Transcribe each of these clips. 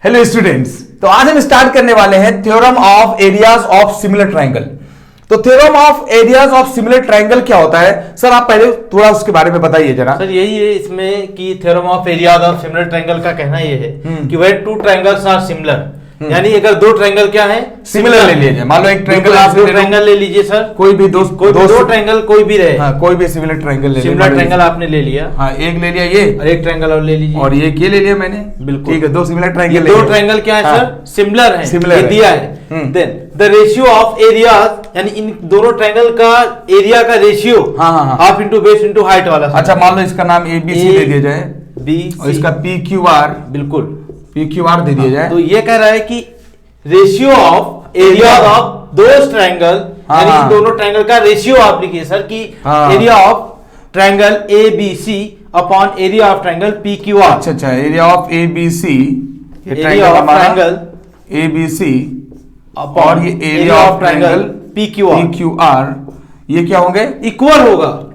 Hello students, तो आज हम स्टार्ट करने वाले हैं theorem of areas of similar triangle. तो theorem of areas of similar triangle क्या होता है सर? आप पहले थोड़ा उसके बारे में बताइए जरा। सर यही है इसमें कि theorem of areas of similar triangle का कहना ये है कि where two triangles are similar, यानी अगर दो ट्रायंगल क्या है सिमिलर ले लीजिए। मान लो एक ट्रायंगल आप दो ट्रायंगल ले लीजिए सर, कोई भी दो ट्रायंगल कोई भी रहे। हाँ, कोई भी सिमिलर ट्रायंगल ले लीजिए। सिमिलर ट्रायंगल आपने ले लिया, हाँ एक ले लिया ये, और एक ट्रायंगल और ले लीजिए, और ये ले लिया मैंने। बिल्कुल ठीक है, दो सिमिलर ट्रायंगल। दो ट्रायंगल क्या है सर? सिमिलर है, ये दिया है। Then the ratio of areas, यानी इन दोनों ट्रायंगल का एरिया का ratio half into base into height वाला। अच्छा, मान लो इसका नाम ABC दे दिया जाए, बी, और इसका PQR, बिल्कुल PQR दे दिया जाए। तो ये कह रहा है कि ratio of area of those triangle, यानी इन दोनों ट्रायंगल का रेशियो आप लिखिए सर कि area of triangle ABC upon area of triangle PQR। अच्छा, area of ABC, area of triangle ABC और ये एरिया ऑफ ट्रायंगल PQR ये क्या होंगे? इक्वल होगा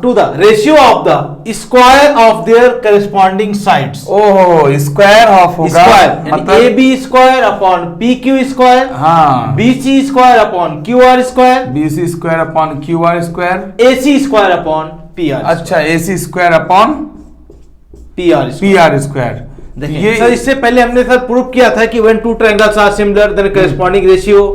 to the ratio of the square of their corresponding sides. ओहो, square of होगा, मतलब AB square upon PQ square, हाँ, BC square upon QR square, BC square upon QR square, AC square upon PR। अच्छा, AC square upon PR square. देखिए sir, इससे पहले हमने sir prove किया था कि when two triangles are similar then corresponding ratio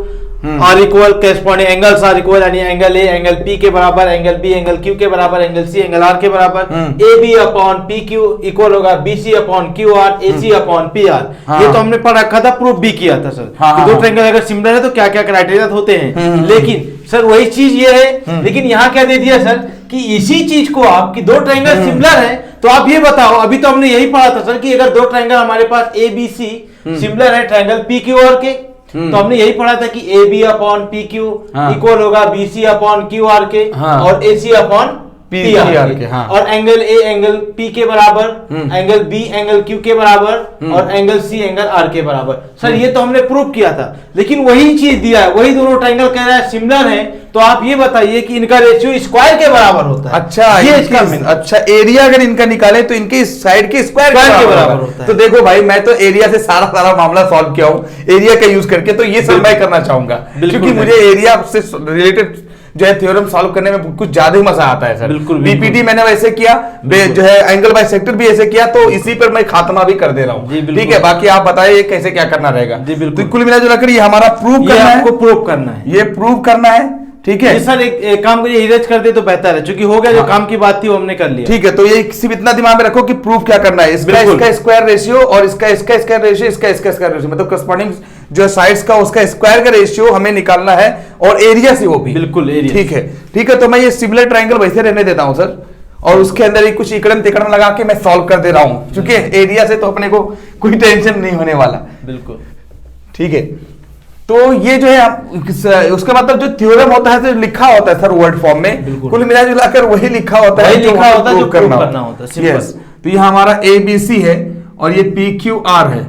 are equal, corresponding angles are equal, यानी angle A angle P के बराबर, एंगल B एंगल Q के बराबर, एंगल C एंगल R के बराबर, AB अपॉन PQ इक्वल होगा BC upon QR, AC upon PR। ये तो हमने पढ़ रखा था, प्रूफ भी किया था सर कि दो ट्रायंगल अगर सिमिलर है तो क्या क्या क्राइटेरिया होते हैं। लेकिन सर वही चीज ये है, लेकिन यहाँ क्या दे दिया सर कि इसी चीज को आप कि दो ट्रायंगल सिमिलर है तो आप ये बताओ, अभी तो हमने यही पढ़ा था सर कि अगर दो ट्रायंगल हमारे पास ABC सिमिलर है ट्रायंगल PQR के, तो हमने यही पढ़ा था कि AB अपॉन PQ इक्वल होगा BC अपॉन QR के और AC अपॉन PR के। और एंगल A एंगल P के बराबर, एंगल B एंगल Q के बराबर, और एंगल C एंगल R के बराबर। सर ये तो हमने प्रूव किया था, लेकिन वही चीज दिया है, वही दोनों ट्रायंगल कह रहा है सिमिलर है, तो आप ये बताइए कि इनका रेशियो स्क्वायर के बराबर होता है। अच्छा, ये इसका अच्छा, एरिया अगर इनका निकाले तो इनके साइड के स्क्वायर के बराबर होता है। तो देखो भाई, मैं तो एरिया से सारा मामला सॉल्व किया हूँ एरिया का यूज करके, तो ये सब मैं करना चाहूंगा क्योंकि मुझे एरिया से रिलेटेड जो है थ्योरम सॉल्व करने में कुछ ज्यादा ही मजा आता है सर। बीपीटी मैंने वैसे किया, जो है एंगल बाय सेक्टर भी ऐसे किया, तो इसी पर मैं खात्मा भी कर दे रहा हूँ। ठीक है, बाकी आप बताइए कैसे क्या करना रहेगा। तो कुल मिला जुला कर ये हमारा प्रूव करना है, आपको प्रूव करना है, ये प्रूव करना है। ठीक है सर, एक काम करिए, इरेज कर दे तो बेहतर है, क्योंकि हो गया जो काम की बात थी वो हमने कर लिया। ठीक है, तो ये सिर्फ इतना दिमाग में रखो कि प्रूफ क्या करना है। इसका स्क्वायर रेशियो और इसका स्क्वायर रेशियो, इसका स्क्वायर रेशियो, मतलब करस्पॉन्डिंग जो साइड्स का उसका स्क्वायर का रेशियो हमें निकालना है, और एरिया से वो भी। बिल्कुल एरिया। ठीक है, तो मैं ये सिमिलर ट्रायंगल वैसे रहने देता हूं सर, और उसके अंदर ही कुछ इकड़म तिकड़म लगा के मैं सॉल्व कर दे रहा हूं, क्योंकि एरिया से तो अपने को कोई टेंशन नहीं होने वाला। बिल्कुल ठीक है, तो ये जो है उसका मतलब जो थ्योरम होता है तो लिखा होता है सर वर्ड फॉर्म में, कुल मिला जुलाकर वही लिखा होता है जो करना होता है। तो ये हमारा ABC है और ये PQR है,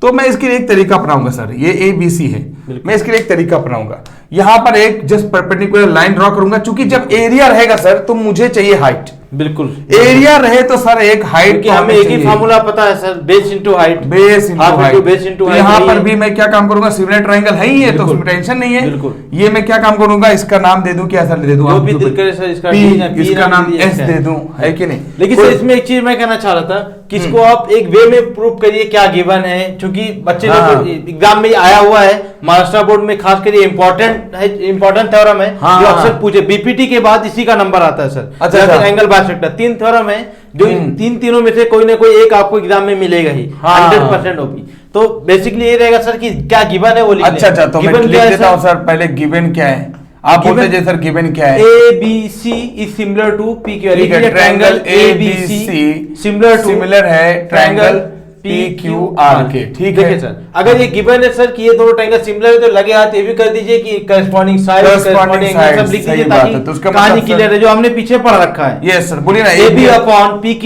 तो मैं इसके लिए एक तरीका अपनाऊंगा सर। ये ABC है, मैं इसके लिए एक तरीका अपनाऊंगा। यहां पर एक जस्ट परपेंडिकुलर लाइन ड्रॉ करूंगा, क्योंकि जब एरिया रहेगा सर तो मुझे चाहिए हाइट। बिल्कुल, एरिया रहे तो सर एक हाइट, कि हमें एक ही फार्मूला पता है sir, base into height, base into height. यहाँ पर भी मैं क्या काम करूंगा, सिमिलर ट्रायंगल है ही है तो उसमें टेंशन नहीं है। ये मैं क्या काम करूंगा, इसका नाम दे दूं, क्या सर दे दूं, जो भी दिल करे सर, इसका नाम S दे दूं, है कि नहीं। लेकिन सर इसमें एक चीज मैं कहना चाह रहा था कि इसको आप एक वे में प्रूव करिए क्या गिवन है, क्योंकि बच्चे लोग एग्जाम में आया हुआ है, महाराष्ट्र बोर्ड में खास कर इंपॉर्टेंट थ्योरम है जो अक्सर पूछे। बीपीटी के बाद इसी का नंबर आता है सर। अच्छा, एंगल बायसेक्टर 3 थ्योरम है, जो तीनों में से कोई ना कोई एक आपको एग्जाम में मिलेगा ही, 100% ओपी। तो बेसिकली ये रहेगा सर कि क्या गिवन है वो लिखना है। अच्छा, तो मैं लिख देता हूं सर, पहले गिवन क्या है आप बोलते हैं सर। गिवन क्या है? ABC is similar to PQR। Triangle ABC similar है ट्रायंगल PQR के। ठीक है, देखिए सर, अगर ये गिवन है सर कि ये दोनों ट्रायंगल सिमिलर है, तो लगे हाथ ये भी कर दीजिए कि करस्पॉन्डिंग साइड, करस्पॉन्डिंग एंगल सब लिख दीजिए, ताकि कहानी क्लियर है, जो हमने पीछे पढ़ रखा है। यस सर, बोलिए ना। AB upon PQ,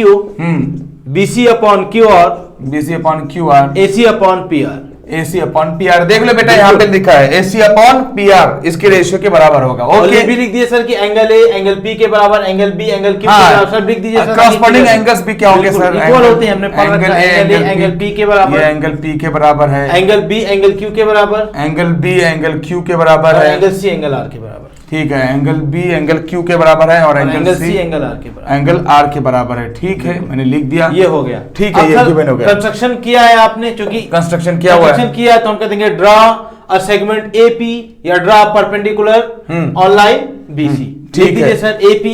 BC upon QR, BC upon QR, AC upon PR। AC upon PR, देख लो बेटा यहाँ पे लिखा है AC अपॉन PR, इसके रेशियो के बराबर होगा। और ये ओके, भी लिख दिए सर कि एंगल ए एंगल P के बराबर, एंगल B एंगल Q के बराबर, सब लिख दीजिए सर। कॉरस्पॉन्डिंग एंगल्स भी क्या होंगे सर? इक्वल होते हैं, हमने पढ़ रखा है। एंगल ए एंगल P के बराबर, ये एंगल P के बराबर है, एंगल B एंगल Q के बराबर, एंगल B एंगल Q के बराबर और है, एंगल C एंगल R के बराबर। ठीक है, एंगल B एंगल Q के बराबर है, और angle C C angle R के बराबर, एंगल R के बराबर है। ठीक है, मैंने लिख दिया, ये हो गया। ठीक है, ये गिवन हो गया। कंस्ट्रक्शन किया है आपने, क्योंकि कंस्ट्रक्शन किया हुआ है, कंस्ट्रक्शन किया है तो हम कहते हैं ड्रा अ सेगमेंट AP या draw perpendicular on line BC। ठीक है सर AP,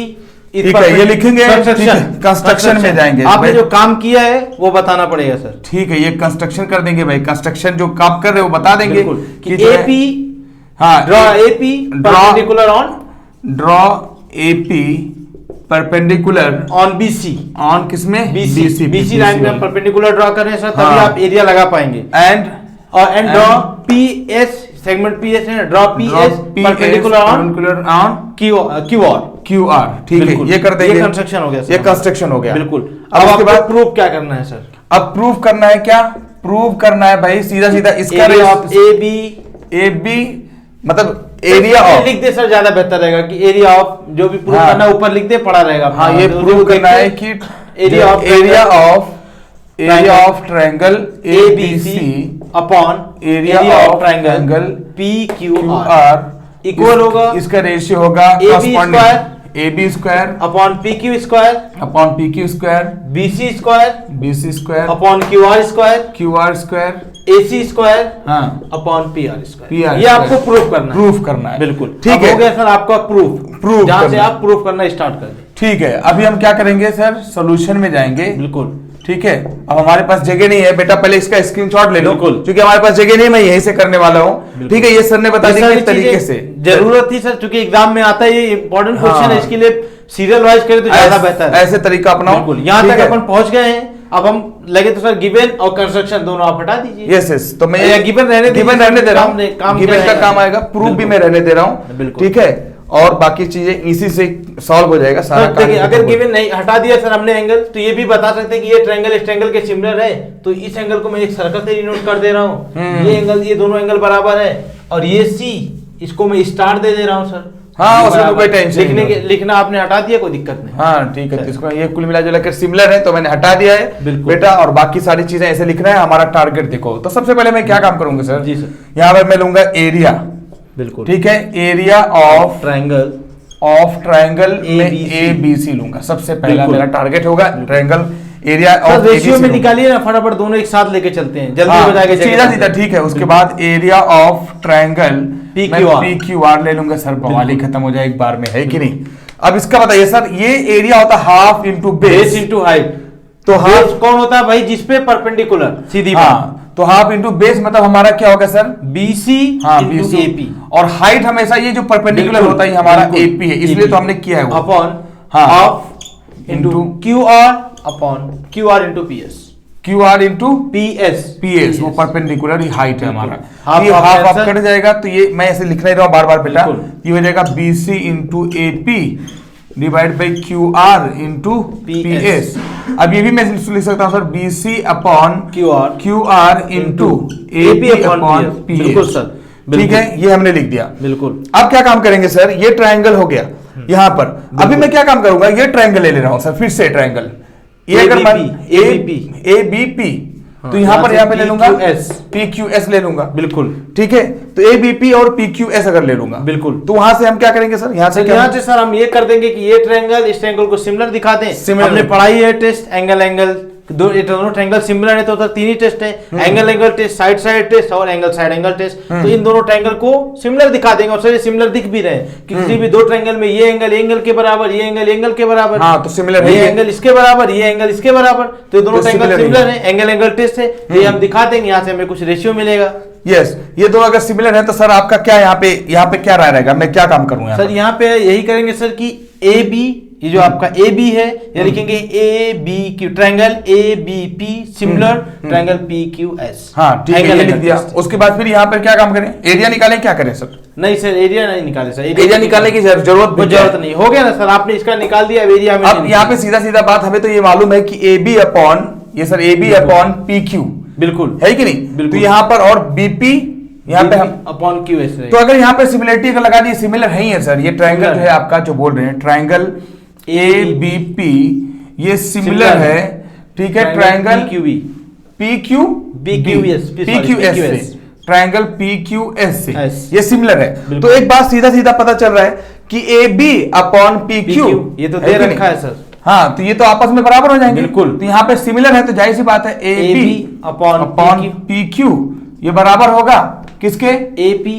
ठीक है, ये लिखेंगे, कंस्ट्रक्शन में जाएंगे। आपने जो काम किया है वो बताना पड़ेगा सर। ठीक है, ये कंस्ट्रक्शन कर देंगे भाई, कंस्ट्रक्शन जो काम कर रहे हो बता देंगे कि AP, हाँ, draw AP perpendicular on, draw AP perpendicular on BC, on किसमें? BC लाइन में हम परपेंडिकुलर ड्रा कर रहे हैं सर, तभी हाँ, आप एरिया लगा पाएंगे। And draw PS segment PS है, draw PS perpendicular on QR। ठीक है, ये कर देंगे। ये कंस्ट्रक्शन हो गया सर, ये कंस्ट्रक्शन हो गया, बिल्कुल। अब उसके बाद प्रूफ क्या करना है सर? अब प्रूफ करना है, क्या प्रूफ करना है भाई? सीधा सीधा इसका एरिया ऑफ AB मतलब एरिया ऑफ, लिख दे सर, ज्यादा बेहतर रहेगा कि एरिया ऑफ जो भी प्रूफ करना है ऊपर लिख दे, पड़ा रहेगा। हाँ, ये प्रूफ करना है कि area of triangle ABC upon area of triangle PQR equal होगा, इसका रेशियो होगा AB square upon PQ square upon PQ square, BC square upon QR square, AC square हाँ, अपॉन PR स्क्वायर। PR ये आपको proof करना है, बिल्कुल। ठीक है, हो गया सर आपका प्रूफ जहां से करना। आप प्रूफ करना स्टार्ट कर दें। ठीक है, अभी हम क्या करेंगे सर? सॉल्यूशन में जाएंगे, बिल्कुल। ठीक है, अब हमारे पास जगह नहीं है बेटा, पहले इसका स्क्रीनशॉट ले लो, बिल्कुल। क्योंकि हमारे पास जगह नहीं, मैं यहीं से करने वाला हूँ। ठीक है, ये सर ने बता दिया किस तरीके से जरूरत थी सर, क्योंकि एग्जाम में आता है, ये इंपॉर्टेंट क्वेश्चन है, इसके लिए सीरियल वाइज करें तो ज्यादा बेहतर है। ऐसे तरीका अपनाओ, बिल्कुल। यहाँ तक अपन पहुंच गए हैं, अब हम लगे तो सर गिवन और कंस्ट्रक्शन दोनों आप हटा दीजिए। यस, तो मैं गिवन रहने दे रहा हूँ, गिवन का काम आएगा, प्रूफ भी मैं रहने दे रहा हूँ, ठीक है, और बाकी चीजें इसी से सॉल्व हो जाएगा सारा। देखिए, अगर गिवन नहीं हटा दिया सर हमने एंगल, तो ये भी बता सकते हैं कि ये ट्रायंगल इस ट्रायंगल के सिमिलर है, तो इस एंगल को मैं एक सर्कल से डिनोट कर दे रहा हूँ। ये एंगल, ये दोनों एंगल बराबर है, और ये C इसको मैं स्टार दे रहा हूँ सर। हाँ, उसमें कोई टेंशन लिखना आपने हटा दिया, कोई दिक्कत नहीं। हाँ, ठीक है, इसको ये कुल मिला जुला कर सिमिलर है तो मैंने हटा दिया है बेटा, और बाकी सारी चीजें ऐसे लिखना है। हमारा टारगेट देखो, तो सबसे पहले मैं क्या काम करूंगा सर? जी सर। यहाँ पर मैं लूंगा एरिया, बिल्कुल, ठीक है, एरिया ऑफ ट्रायंगल में ABC लूंगा, सबसे पहला मेरा टारगेट होगा ट्रायंगल एरिया ऑफ रेशियो में निकालिए ना फटाफट, दोनों एक साथ लेके चलते हैं, जल्दी हो जाएगा, सीधा सीधा। ठीक है, उसके बाद एरिया ऑफ ट्रायंगल PQR ले लूंगा सर, बवाली खत्म हो जाए एक बार में, है कि नहीं? अब इसका बताइए सर, ये एरिया होता है half into base into height, तो हाफ कौन होता है भाई? जिसपे परपेंडिकुलर सीधी बात, तो हाफ इंटू बेस मतलब हमारा क्या होगा सर? BC इंटू AP, और हाइट हमेशा ये जो परपेंडिकुलर होता है हमारा AP है, इसलिए तो हमने किया है वो, upon half into QR upon QR into into PS, वो परपेंडिकुलर ही हाइट है हमारा। ये हाफ कट जाएगा, तो ये मैं ऐसे लिख नहीं रहा हूं बार बार बेटा, ये हो जाएगा BC into AP divide by QR into PS। अब ये भी मैं लिख सकता हूं sir, BC upon QR into AP upon PS। बिल्कुल सर, ठीक है, ये हमने लिख दिया, बिल्कुल। अब क्या काम करेंगे सर? ये ट्रायंगल हो गया यहाँ पर, अभी मैं क्या काम करूंगा? ये ट्रायंगल ले रहा हूं सर, फिर से ट्रायंगल, ये अगर ABP, तो यहाँ पे ले लूंगा PQS ले लूंगा, बिल्कुल, ठीक है, तो ABP और PQS अगर ले लूंगा, बिल्कुल, तो वहां से हम क्या करेंगे सर? यहाँ से सर हम ये कर देंगे कि ये ट्रायंगल इस ट्रायंगल को सिमिलर दिखा दें। हमने पढ़ाई है टेस्ट, एंगल दोनों ट्रायंगल सिमिलर है, तो तीन ही टेस्ट है, एंगल टेस्ट, साइड टेस्ट और साइड एंगल टेस्ट। तो इन दोनों ट्रायंगल को सिमिलर दिखा देंगे, और सर सिमिलर दिख भी रहे हैं कि किसी भी दो ट्रायंगल में ये एंगल के बराबर, ये एंगल के बराबर, हाँ, तो सिमिलर ये एंगल इसके बराबर, ये एंगल इसके बराबर, तो दोनों ट्रायंगल सिमिलर है, एंगल टेस्ट है, ये हम दिखा देंगे, यहाँ से हमें कुछ रेशियो मिलेगा। यस, ये दोनों अगर सिमिलर है तो सर आपका क्या यहाँ पे क्या राय रहेगा? मैं क्या काम करूंगा सर? यहाँ पे यही करेंगे सर कि AB, ये जो आपका AB है, ये लिखेंगे ABQ, triangle ABP similar triangle PQS। हाँ, ठीक है, ये लिख दिया। उसके बाद फिर यहाँ पर क्या काम करें? एरिया निकालें, क्या करें सर? नहीं सर, एरिया नहीं निकाले सर, एरिया निकालने की जरूरत नहीं, हो गया ना सर, आपने इसका निकाल दिया एरिया में। अब यहाँ पे सीधा सीधा बात, हमें तो ये मालूम है कि AB अपॉन, ये सर AB अपॉन PQ, बिल्कुल है कि नहीं। तो यहाँ पर और बीपी यहाँ पे हम अपॉन क्यूएस, तो अगर यहाँ पे सिमिलरिटी अगर लगा दी, सिमिलर है ही है सर, ये ट्रायंगल जो है आपका जो बोल रहे हैं ट्रायंगल ए बी पी ये सिमिलर है, ठीक है। Triangle P Q B Q S triangle P Q S से ये सिमिलर है। तो एक बात सीधा सीधा पता चल रहा है कि A B upon P Q, ये तो दे रखा है सर। हाँ, तो ये तो आपस में बराबर हो जाएंगे। बिल्कुल। तो यहाँ पे सिमिलर है तो जाहिर सी बात है A B upon P Q ये बराबर होगा किसके, AP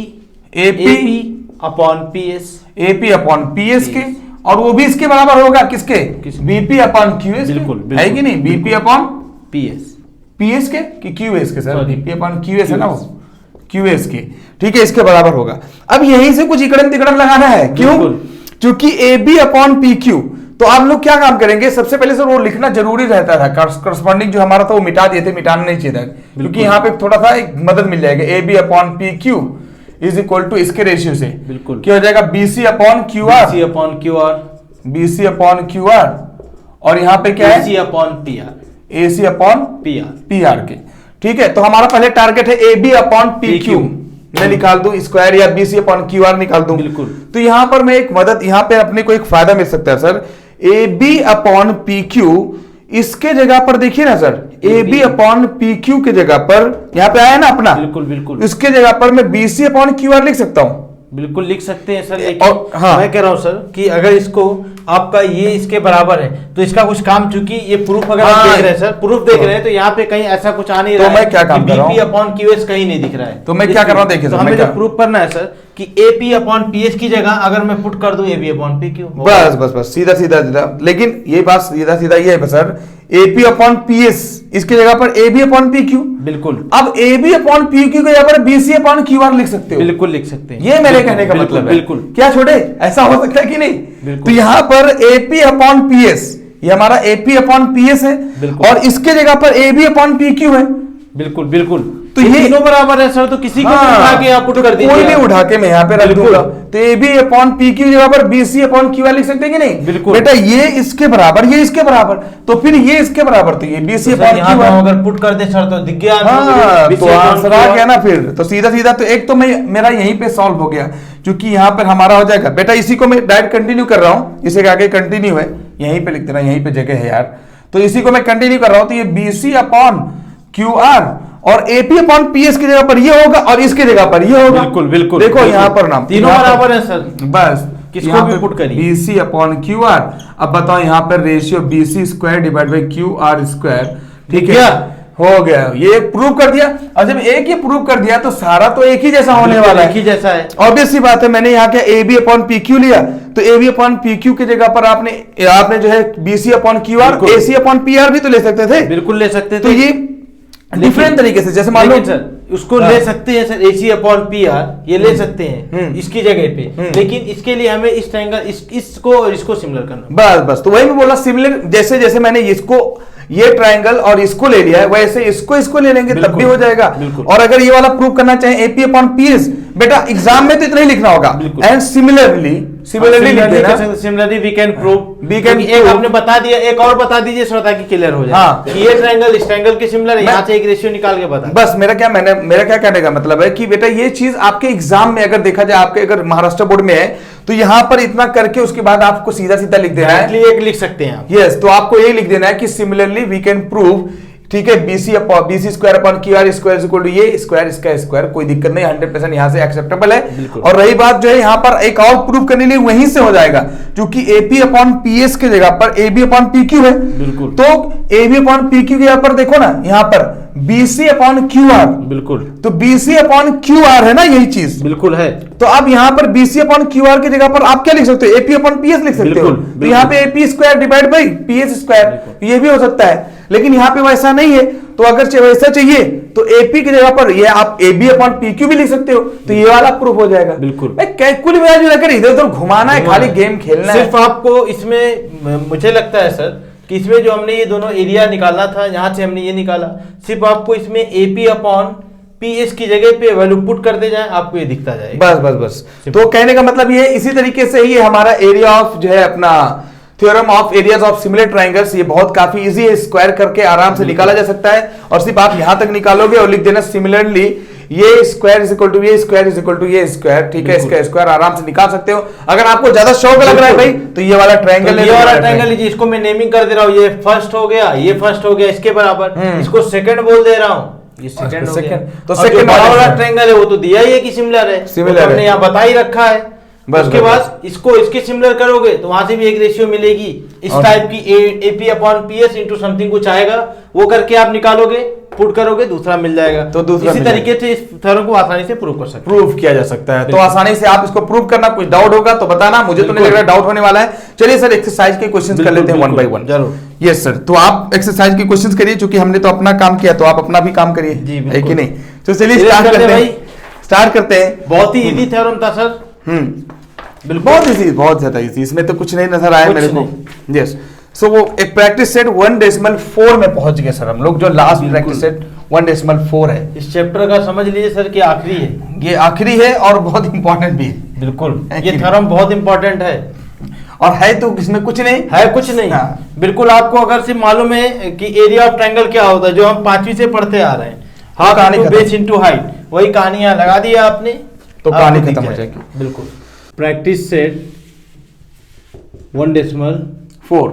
upon PS, AP upon PS के, और वो भी इसके बराबर होगा किसके, बीपी अपॉन क्यूएस। बिल्कुल, है कि नहीं, बीपी अपॉन पीएस, पीएस के कि क्यूएस के सर, बीपी अपॉन क्यूएस है ना वो, क्यूएस के, ठीक है, इसके बराबर होगा। अब यहीं से कुछ इकड़म तिकड़म लगाना है, क्यों, क्योंकि A B upon P Q. तो आप लोग क्या काम करेंगे, सबसे पहले सर वो लिखना जरूरी रहता था, करस्पॉन्डिंग जो हमारा था वो मिटा दिए थे, मिटाना नहीं चाहिए था, क्योंकि यहाँ पे थोड़ा सा एक मदद मिल जाएगा, A B upon P Q is equal to इसके रेशियो से बिल्कुल क्या हो जाएगा, BC upon Q R, BC upon Q R, और यहाँ पे क्या है, AC upon P R, AC upon P R के, ठीक है। तो हमारा पहले टारगेट है A B upon P Q, मैं निकाल दूं स्क्वायर या बीसी अपॉन क्यू आर निकाल दूं। बिल्कुल। तो यहां पर मैं एक मदद, यहां पे अपने को एक फायदा मिल सकता है sir, A B upon P Q, इसके जगह पर देखिए ना sir, A B upon P Q के जगह पर यहां पे आया ना अपना, बिल्कुल बिल्कुल, इसके जगह पर मैं बीसी अपॉन क्यू आर लिख सकता हूं, बिल्कुल लिख सकते हैं सर। लेकिन मैं कह रहा हूं सर कि अगर इसको आपका ये इसके बराबर है तो इसका कुछ काम, चूंकि ये प्रूफ अगर आप देख रहे हैं सर, प्रूफ देख रहे हैं, तो यहाँ पे कहीं ऐसा कुछ आ नहीं रहा है। तो मैं क्या काम कर रहा हूं, बीपी अपॉन क्यूएस कहीं नहीं दिख रहा है, तो मैं क्या कर रहा हूं, देखिए तो हमें जो प्रूफ करना है सर कि एपी अपॉन पीएस की जगह अगर मैं पुट कर दूं एबी अपॉन पी क्यू, बस बस बस सीधा सीधा सीधा। लेकिन ये बात सीधा सीधा ये है सर, एपी अपॉन पीएस इसकी जगह पर एबी अपॉन पी क्यू, बिल्कुल। अब एबी अपॉन पी क्यू की जगह पर बीसी अपॉन क्यू आर लिख सकते हो, बिल्कुल लिख सकते हैं, ये मेरे कहने का मतलब है। बिल्कुल, क्या छोटे, ऐसा हो सकता है कि नहीं। तो यहाँ पर एपी अपॉन पीएस, ये हमारा एपी अपॉन पीएस है, और इसके जगह पर एबी अपॉन पी क्यू है, बिल्कुल बिल्कुल। तो ये तीनों बराबर है सर, तो किसी को उठा के आप पुट कर दीजिए, कोई भी उठा के मैं यहाँ पे रख दूंगा, तो A B upon P Q जगह पर बीसी अपॉन क्यू आर लिख सकते हैं कि नहीं, बिल्कुल बेटा, ये इसके बराबर, ये इसके बराबर, तो फिर ये इसके बराबर, तो ये बीसी अपॉन क्यू आर अगर पुट कर दे सर तो दिख गया, तो आंसर आ गया ना। फिर तो सीधा सीधा तो एक तो मैं मेरा यहीं पे सॉल्व हो गया, क्योंकि यहाँ पर हमारा हो जाएगा, बेटा इसी को मैं डायरेक्ट कंटिन्यू कर रहा हूँ, इसे आगे कंटिन्यू है, यहीं पे लिख देना, यहीं पे जगह है यार, तो इसी को मैं कंटिन्यू कर रहा हूँ, तो ये बीसी अपॉन क्यू आर और एपी अपॉन पीएस की जगह पर ये होगा, और इसके जगह पर ये होगा, बिल्कुल बिल्कुल। देखो यहाँ पर नाम तीनों बराबर है सर, बस किसको भी पुट करिए, बीसी अपॉन क्यू आर। अब बताओ यहाँ पर ratio BC square divide by Q R square, ठीक है, हो गया, ये प्रूव कर दिया। और जब एक ही प्रूव कर दिया तो सारा तो एक ही जैसा होने वाला है, एक ही जैसा है, ऑब्वियस सी बात है। मैंने यहाँ क्या A B upon P Q लिया, तो A B upon P Q की जगह पर आपने जो है BC upon Q R, AC upon P R भी तो ले सकते थे, बिल्कुल ले सकते थे। तो ये डिफरेंट तरीके से, जैसे मान लो सर उसको ले सकते हैं sir, AC upon P are ये ले सकते हैं इसकी जगह पे, लेकिन इसके लिए हमें इस ट्रायंगल इसको और इसको सिमिलर करना, बस बस। तो वही मैं बोला, सिमिलर, जैसे जैसे मैंने इसको ये ट्रायंगल और इसको ले लिया है, वैसे इसको ले लेंगे तब भी हो जाएगा। और अगर ये वाला प्रूव करना चाहे एपी अपॉन पीएस, बेटा एग्जाम में तो इतना ही लिखना होगा, एंड सिमिलरली लिख देना, सिमिलरली वी कैन प्रूव, एक आपने बता दिया, एक और बता दीजिए सर ताकि क्लियर हो जाए। हाँ, कि ये ट्रायंगल इस ट्रायंगल के सिमिलर है, यहाँ से एक रेशियो निकाल के बता। बस मेरा क्या कहने का मतलब है कि बेटा ये चीज आपके एग्जाम में अगर देखा जाए, आपके अगर महाराष्ट्र बोर्ड में है तो यहाँ पर इतना करके उसके बाद आपको सीधा सीधा लिख देना है, एक लिख सकते हैं आप। यस, तो आपको ये लिख देना है कि सिमिलरली वी कैन प्रूव, ठीक है, BC square upon Q R square equal to ये स्क्वायर, इसका स्क्वायर, कोई दिक्कत नहीं, 100% यहाँ से एक्सेप्टेबल है। और रही बात जो है यहाँ पर एक और प्रूव करने लिए वहीं से हो जाएगा, क्योंकि एपी अपॉन पीएस के जगह पर एबी अपॉन पी क्यू है, तो एबी अपॉन पी क्यू के यहाँ पर देखो ना, यहाँ पर बीसी अपॉन क्यू आर, बिल्कुल, तो बीसी अपॉन क्यू आर है ना, यही चीज बिल्कुल है। तो अब यहाँ पर बीसी अपॉन क्यू आर की जगह पर आप क्या लिख सकते हो, एपी अपॉन पीएस लिख सकते हो, तो यहाँ पे AP square divide by PS square, ये भी हो सकता है, लेकिन यहाँ पे वैसा नहीं है। तो अगर वैसा चाहिए तो एपी की जगह पर ये आप एबी अपॉन पीक्यू भी लिख सकते हो, तो ये वाला प्रूफ हो जाएगा। बिल्कुल, कैलकुलेट लेकर इधर उधर घुमाना है, खाली गेम खेलना है। सिर्फ आपको इसमें मुझे लगता है सर कि इसमें जो हमने ये दोनों एरिया निकालना था, यहाँ से हमने ये निकाला, सिर्फ आपको इसमें एपी अपॉन पीएस की जगह पे वैल्यू पुट करते जाए, आपको ये दिखता जाएगा। बस बस बस। तो कहने का मतलब ये, इसी तरीके से ही हमारा एरिया ऑफ जो है अपना theorem of areas of similar triangles, ये बहुत काफी इजी है, स्क्वायर करके आराम से निकाला जा सकता है। और सिर्फ आप यहां तक निकालोगे और लिख देना सिमिलरली ये स्क्वायर इज इक्वल टू ये स्क्वायर इज इक्वल टू ये स्क्वायर, ठीक है, इसका स्क्वायर आराम से निकाल सकते हो। अगर आपको ज्यादा शौक लग रहा है भाई तो ये वाला ट्रायंगल, तो ये वाला ट्रायंगल लीजिए, इसको मैं नेमिंग कर दे रहा हूँ, ये फर्स्ट हो गया, ये फर्स्ट हो गया इसके बराबर, इसको सेकंड बोल दे रहा हूँ, ये सेकंड हो गया। तो और जो सेकंड बड़ा वाला ट्रायंगल है वो तो दिया ही है कि सिमिलर है, सिमिलर हमने यहाँ बता ही रखा है। बस उसके बाद इसको इसके सिमिलर करोगे तो वहां से भी एक रेशियो मिलेगी इस टाइप की, AP upon PS into something कुछ आएगा, वो करके आप निकालोगे, पुट करोगे, दूसरा मिल जाएगा। तो दूसरा इसी तरीके से इस थ्योरम को आसानी से प्रूव कर सकते हैं, प्रूव किया जा सकता है। तो आसानी से आप इसको प्रूव करना, कुछ डाउट होगा तो बताना, मुझे तो नहीं लग रहा डाउट होने वाला है। चलिए सर एक्सरसाइज के क्वेश्चंस कर लेते हैं वन बाय वन। जरूर। यस सर, तो आप एक्सरसाइज के क्वेश्चंस करिए, क्योंकि हमने तो अपना काम किया, तो आप अपना भी काम करिए, है कि नहीं। तो चलिए स्टार्ट करते हैं, स्टार्ट करते हैं। बहुत ही इजी थ्योरम था सर, बिल्कुल बहुत इजी, बहुत ज्यादा इजी, इसमें तो कुछ नहीं नजर आया मेरे को। यस, सो वो एक प्रैक्टिस सेट 1.4 में पहुंच गए सर हम लोग, जो लास्ट प्रैक्टिस सेट 1.4 है। इस चैप्टर का समझ लीजिए सर कि आखिरी है, ये आखिरी है और बहुत इंपॉर्टेंट भी है। बिल्कुल, ये थ्योरम बहुत इंपॉर्टेंट है और है तो इसमें कुछ नहीं है, कुछ नहीं। हाँ। बिल्कुल, आपको अगर सिर्फ मालूम है कि एरिया ऑफ ट्रायंगल क्या होता है, जो हम 5वीं से पढ़ते आ रहे हैं, half into base into height, वही कहानी यहाँ लगा दिया आपने, तो कहानी खत्म हो जाएगी। बिल्कुल। प्रैक्टिस सेट 1.4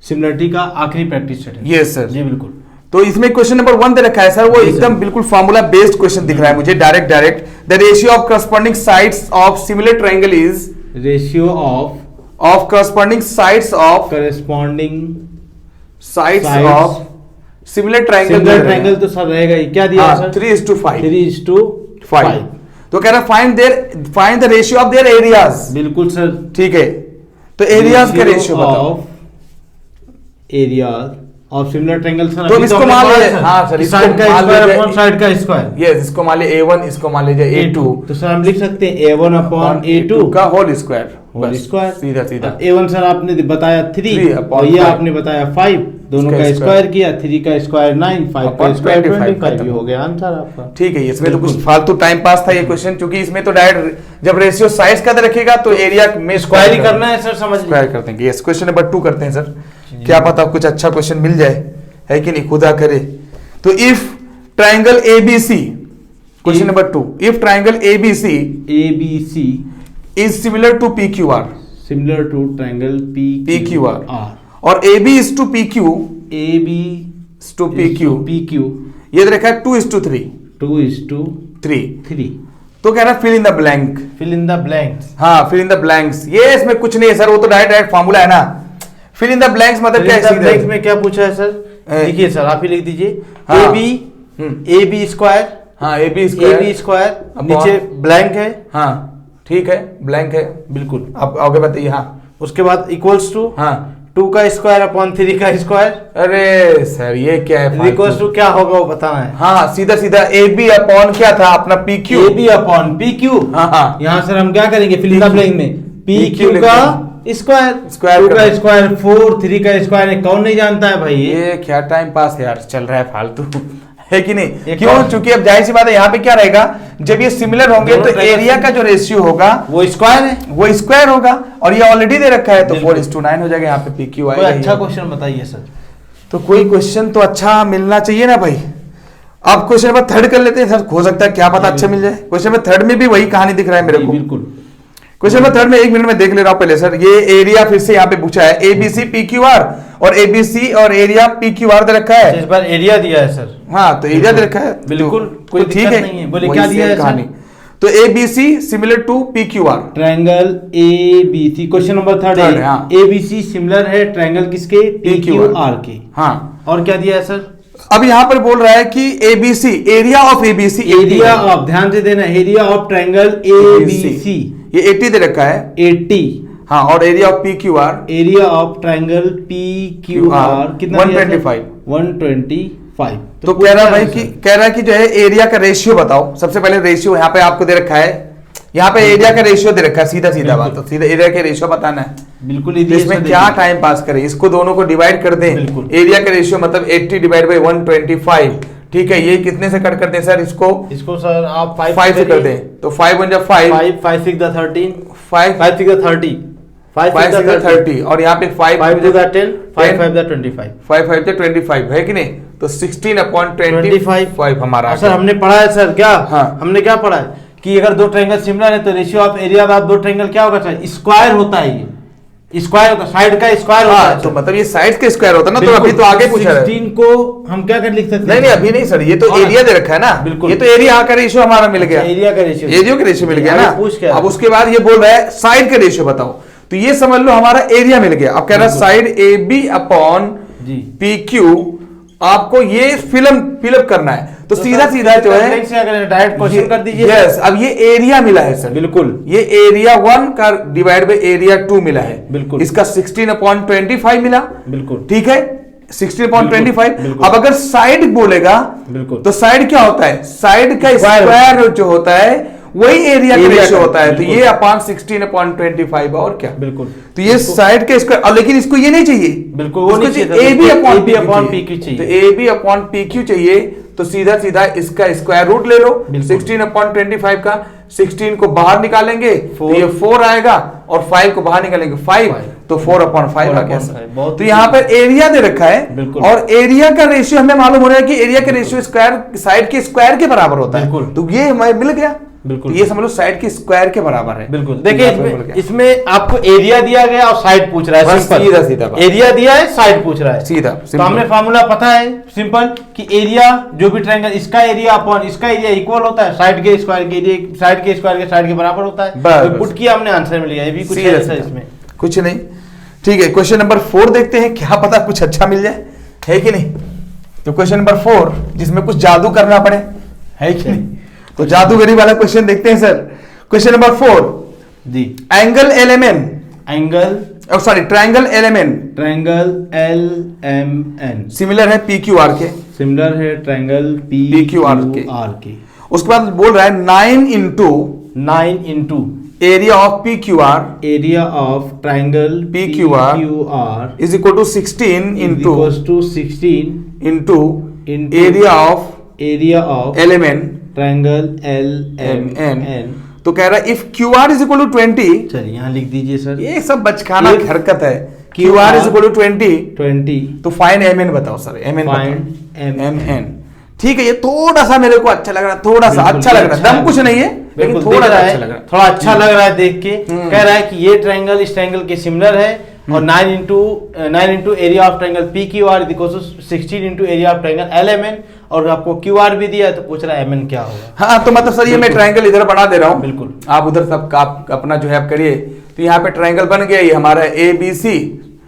सिमिलरिटी का आखिरी प्रैक्टिस सेट है। यस सर, जी बिल्कुल। तो इसमें क्वेश्चन नंबर 1 दे रखा है सर, वो एकदम बिल्कुल फार्मूला बेस्ड क्वेश्चन दिख रहा है मुझे, direct. The ratio of corresponding sides of similar triangle is, ratio of corresponding sides of of similar triangle तो सर रहेगा ही, क्या दिया सर? 3:5। 3:5। तो कह रहा find the ratio of their areas. बिल्कुल सर, ठीक है, तो एरियाज का रेशियो बताओ। Areas of similar triangle sir, तो इसको मान लीजिए, हाँ सर, साइड का स्क्वायर अपॉन साइड का स्क्वायर। यस, इसको मान लीजिए A1, इसको मान लीजिए A2, तो सर हम लिख सकते हैं A1 अपॉन A2 का होल स्क्वायर, स्क्वायर सीधा सीधा। A1 सर आपने बताया 3 और ये आपने बताया 5, दोनों का स्क्वायर किया, 3 का स्क्वायर 9, 5 का स्क्वायर 25, ये हो गया आंसर आपका। ठीक है, इसमें तो कुछ फालतू टाइम पास था ये क्वेश्चन, क्योंकि इसमें तो डायरेक्ट जब रेशियो साइज का रखेगा तो एरिया में स्क्वायर ही करना है सर, समझ स्क्वायर कर देंगे। यस, क्वेश्चन नंबर 2 करते हैं सर, क्या पता कुछ अच्छा क्वेश्चन मिल जाए, है कि नहीं, खुदा करे। तो if triangle ABC, question number 2, if triangle ABC is similar to PQR, similar to triangle PQR, और AB is to PQ, ये रखा है 2:3, तो कह रहा है फिल इन द ब्लैंक, हाँ फिल इन द ब्लैंक्स। ये इसमें कुछ नहीं है सर, वो तो डायरेक्ट फार्मूला है ना। फिल इन द ब्लैंक्स मतलब क्या है? ब्लैंक्स में क्या पूछा है सर, लिखिए सर, आप ही लिख दीजिए। AB स्क्वायर, हाँ AB स्क्वायर नीचे ब्लैंक है, हाँ ठीक है, ब्लैंक है, बिल्कुल। आप आगे बताइए। हाँ, उसके बाद इक्वल्स टू, हाँ 2 का स्क्वायर अपॉन 3 का स्क्वायर। अरे सर ये क्या है? इक्वल्स टू क्या होगा वो बताना है। हाँ सीधा सीधा AB अपॉन क्या था अपना PQ, AB अपॉन PQ। हाँ यहाँ सर हम क्या करेंगे, फिल इन द ब्लैंक में PQ का स्क्वायर, 2 का स्क्वायर 4, 3 का स्क्वायर, कौन नहीं जानता है भाई? ये क्या टाइम पास है यार, चल रहा है फालतू, है कि नहीं? क्यों? चूंकि अब जाहिर सी बात है, यहाँ पे क्या रहेगा, जब ये सिमिलर होंगे तो एरिया का जो रेशियो होगा वो स्क्वायर है, वो स्क्वायर होगा, और ये ऑलरेडी दे रखा है, तो 4:9 हो जाएगा। यहाँ पे PQ आएगा। अच्छा क्वेश्चन बताइए सर। तो कोई क्वेश्चन तो अच्छा मिलना चाहिए ना भाई। अब क्वेश्चन नंबर 3 कर लेते हैं सर, हो सकता है क्या पता अच्छा मिल जाए। क्वेश्चन नंबर 3 में भी वही कहानी दिख रहा है मेरे को। बिल्कुल, क्वेश्चन नंबर 3 में 1 मिनट में देख ले रहा हूं पहले सर। ये एरिया फिर से यहाँ पे पूछा है, ABC PQR, और ABC और एरिया PQR दे रखा है। इस बार एरिया दिया है सर। हाँ तो एरिया दे रखा है, बिल्कुल, कोई ठीक है, नहीं है। बोले क्या दिया है कहानी? तो ABC similar to PQR, triangle ABC, question number 3 है। ABC सिमिलर है ट्रायंगल किसके? PQR के। हाँ, और क्या दिया है सर? अब यहाँ पर बोल रहा है कि ABC, area of ABC, area of, ध्यान से देना, एरिया ऑफ ट्रायंगल ABC, ये 80 दे रखा है, 80। हाँ, और area of PQR, area of triangle PQR कितना? 125। तो कह रहा भाई कि जो है एरिया का रेशियो बताओ। सबसे पहले रेशियो यहाँ पे आपको दे रखा है, यहाँ पे एरिया का रेशियो दे रखा है, सीधा सीधा बात, तो सीधा एरिया का रेशियो बताना है। बिल्कुल, इसमें क्या टाइम पास करें, इसको दोनों को डिवाइड कर दें। एरिया का रेशियो मतलब 80 डिवाइड बाई 125, ठीक है। ये कितने से कट करते हैं सर? इसको सर आप 5 से कर दें, तो 5 1 जा 5, 5 6 13, 5 6 30, 5 6 30 और यहाँ पे 5 5 टू द 10, 5 5 द 25, 5 5 द 25 है कि नहीं, तो 16/25 हमारा आ सर गया। हमने पढ़ा है सर क्या, हाँ। हमने क्या पढ़ा है कि अगर दो ट्रायंगल सिमिलर है तो रेशियो ऑफ एरिया ऑफ दो ट्रायंगल क्या होगा सर, स्क्वायर होता है, ये स्क्वायर होता है, साइड का स्क्वायर होता हाँ, है तो सर। मतलब ये साइड के स्क्वायर होता है ना, तो बिल्कुल। अभी तो आगे पूछा है। 16 को हम क्या कर लिख सकते नहीं नहीं अभी नहीं सर, ये तो हाँ। एरिया दे रखा है ना, बिल्कुल। ये तो एरिया का रेशियो हमारा मिल गया, एरिया का रेशियो, एरिया का रेशियो मिल गया आगे ना। पूछ क्या है? अब उसके बाद ये बोल रहा है साइड का रेशियो बताओ, तो ये समझ लो हमारा एरिया मिल गया। अब कह रहा है side A B upon G P Q, आपको ये फिलअप करना है, तो सीधा सीधा जो है डायरेक्ट क्वेश्चन कर दीजिए। यस, अब ये एरिया मिला है सर, बिल्कुल ये एरिया 1 का डिवाइड बाय एरिया 2 मिला है, बिल्कुल। इसका 16/25 मिला, बिल्कुल ठीक है 16/25। बिल्कुल। अब अगर साइड बोलेगा बिल्कुल। तो साइड क्या होता है, साइड का Square स्क्वायर जो होता है वही एरिया का Area रेशियो का, होता है, तो बिल्कुल। ये अपॉन 16/25 और क्या, बिल्कुल। तो ये साइड के स्क्वायर, लेकिन इसको ये नहीं चाहिए, बिल्कुल, वो नहीं चाहिए, ए बी अपॉन PQ चाहिए। तो A B upon P Q चाहिए, तो सीधा सीधा इसका स्क्वायर रूट ले लो, बिल्कुल। 16/25 का 16 को बाहर निकालेंगे तो ये 4 आएगा, और 5 को बाहर निकालेंगे 5, तो 4/5 आ गया सर। तो यहाँ पर एरिया दे रखा है, बिल्कुल। और एरिया का रेशियो हमें मालूम हो रहा है कि एरिया का रेशियो स्क्वायर साइड के स्क्वायर के बराबर होता है, बिल्कुल। तो ये हमें मिल गया, बिल्कुल। तो ये समझ लो साइड के स्क्वायर के बराबर है। बिल्कुल। तो देखिए यहाँ पे मिल गया। इसमें आपको एरिया दिया गया और साइड पूछ रहा है, बस सिंपल। सीधा सीधा बात। एरिया दिया है, साइड पूछ रहा है, सीधा, तो सिंपल। हमें फार्मूला पता है सिंपल कि एरिया जो भी ट्रायंगल इसका एरिया अपॉन इसका एरिया इक्वल होता है साइड के स्क्वायर के एरिया, साइड के स्क्वायर के साइड के बराबर होता है। बस, तो पुट किया हमने, आंसर मिल गया। ये भी कुछ सीधा है सीधा। इसमें कुछ नहीं, ठीक है। क्वेश्चन नंबर 4 देखते हैं, क्या पता कुछ अच्छा मिल जाए, है कि नहीं। तो क्वेश्चन नंबर 4 जिसमें कुछ जादू करना पड़े, है कि नहीं, तो जादूगरी वाला क्वेश्चन देखते हैं सर। क्वेश्चन नंबर 4, जी angle LMN, angle sorry triangle LMN triangle LMN similar है PQR के, सिमिलर है ट्रायंगल PQR के। उसके बाद बोल रहा है 9 into 9 into area of PQR area of triangle PQR is equal to 16 into 16 into into area of LMN triangle LMN। तो कह रहा है if QR is equal to 20, चलिए यहाँ लिख दीजिए सर, ये सब बचकाना If हरकत है, QR इज इक्वल टू 20, 20 तो फाइन MN बताओ सर, MN Find MN। ठीक है, ये थोड़ा सा मेरे को अच्छा लग रहा है, थोड़ा सा बिल्कुल, अच्छा लग रहा है, दम कुछ नहीं है, लेकिन बिल्कुल थोड़ा दिख सा रहा अच्छा है, लग रहा है। थोड़ा अच्छा लग रहा है देख के। कह रहा है कि ये ट्रायंगल इस ट्रायंगल के सिमिलर है, और 9 into area of triangle PQR is equal to 16 into area of triangle LMN, और आपको QR भी दिया है, तो पूछ रहा है MN क्या होगा। हाँ, तो मतलब सर ये मैं ट्रायंगल इधर बना दे रहा हूँ, बिल्कुल। आप उधर सब आप अपना जो है आप करिए। तो यहाँ पे ट्रायंगल बन गया, ये हमारा ABC,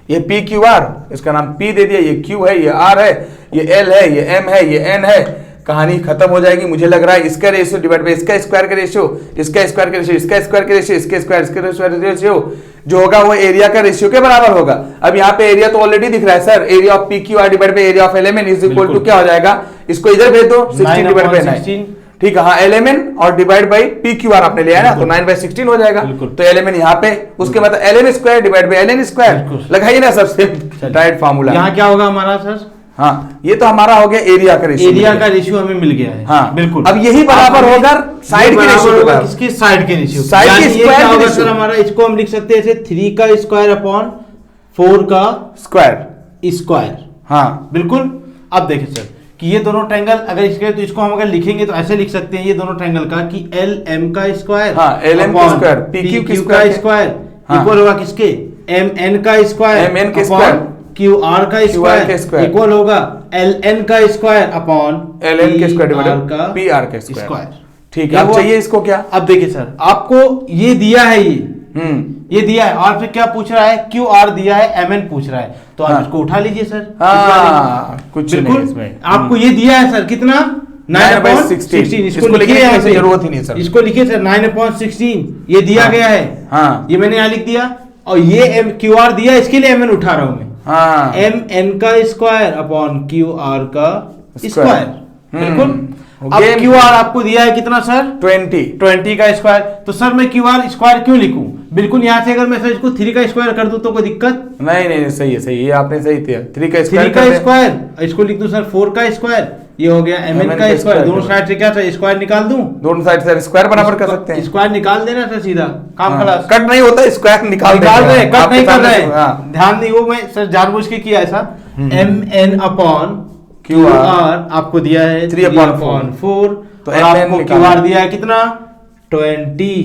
ये PQR, इसका नाम P दे दिया, ये Q है, ये R है, ये L है, ये M है, ये N है, कहानी खत्म हो जाएगी। मुझे लग रहा है इसका रेशियो डिवाइड बाय इसका स्क्वायर का रेशियो, इसका स्क्वायर का रेशियो, इसका स्क्वायर का रेशियो, इसके स्क्वायर रेशियो जो होगा वो एरिया का रेशियो के बराबर होगा। अब यहाँ पे एरिया तो ऑलरेडी दिख रहा है sir, area of PQR divide by area of LMN is equal to क्या हो जाएगा, इसको इधर भेज दो 16 डिवाइड बाय 9, ठीक है। हाँ, LMN और डिवाइड बाय PQR आपने लिया है ना, तो 9/16 हो जाएगा, तो LMN यहाँ पे, उसके बाद LM square divide by LN square लगाइए ना सर, सेम डायरेक्ट फार्मूला। यहाँ क्या होगा हमारा सर, हाँ, ये तो हमारा हो गया एरिया का रेशियो, एरिया का रेशियो हमें मिल गया है। हाँ बिल्कुल। अब यही बराबर होगा साइड के रेशियो के बराबर, किसके, साइड के रेशियो, साइड के स्क्वायर के होगा रेशियो। सर हमारा, इसको हम लिख सकते हैं ऐसे 3 का स्क्वायर अपॉन 4 का स्क्वायर। हाँ बिल्कुल। अब देखिए सर कि ये दोनों ट्रायंगल अगर इसके, तो इसको हम अगर लिखेंगे तो ऐसे लिख सकते हैं ये दोनों ट्रायंगल का कि LM का स्क्वायर, हाँ, LM का स्क्वायर, PQ का स्क्वायर इक्वल होगा किसके, MN का स्क्वायर, MN के स्क्वायर, QR का स्क्वायर इक्वल होगा LN का स्क्वायर अपॉन LN के स्क्वायर डिवाइडेड PR के स्क्वायर। ठीक है, अब चाहिए इसको क्या, अब देखिए सर आपको ये दिया है, ये दिया है, और फिर क्या पूछ रहा है, QR दिया है, MN पूछ रहा है, तो आप इसको उठा लीजिए सर। कुछ नहीं इसमें, आपको ये दिया है सर कितना, 9/16, इसको लिखिए यहाँ पे, जरूरत ही नहीं सर, इसको लिखिए सर 9/16 ये दिया गया है। हाँ, ये मैंने यहाँ लिख दिया, और ये QR दिया, इसके लिए MN उठा रहा हूं मैं। हाँ, MN का स्क्वायर अपॉन QR का स्क्वायर। बिल्कुल। अब Game- QR आपको दिया है कितना सर, 20 का स्क्वायर, तो सर मैं QR स्क्वायर क्यों लिखूं, बिल्कुल यहाँ से अगर मैं सर इसको 3 का स्क्वायर कर दूं तो कोई दिक्कत नहीं, सही है, ये आपने सही किया, 3 का 3 स्क्वायर का स्क्वायर, इसको लिख दूं सर 4 का स्क्वायर, ये हो गया mn का स्क्वायर, दोनों साइड से क्या था स्क्वायर निकाल दूं, दोनों साइड से स्क्वायर बराबर कर सकते हैं, स्क्वायर निकाल देना था सीधा, काम खलास। कट नहीं होता, स्क्वायर निकाल रहे, कट नहीं कर रहे, हाँ। ध्यान नहीं, वो मैं सर जानबूझ के किया ऐसा। mn अपॉन QR आपको दिया है 3/4, तो आपको QR दिया है कितना 20,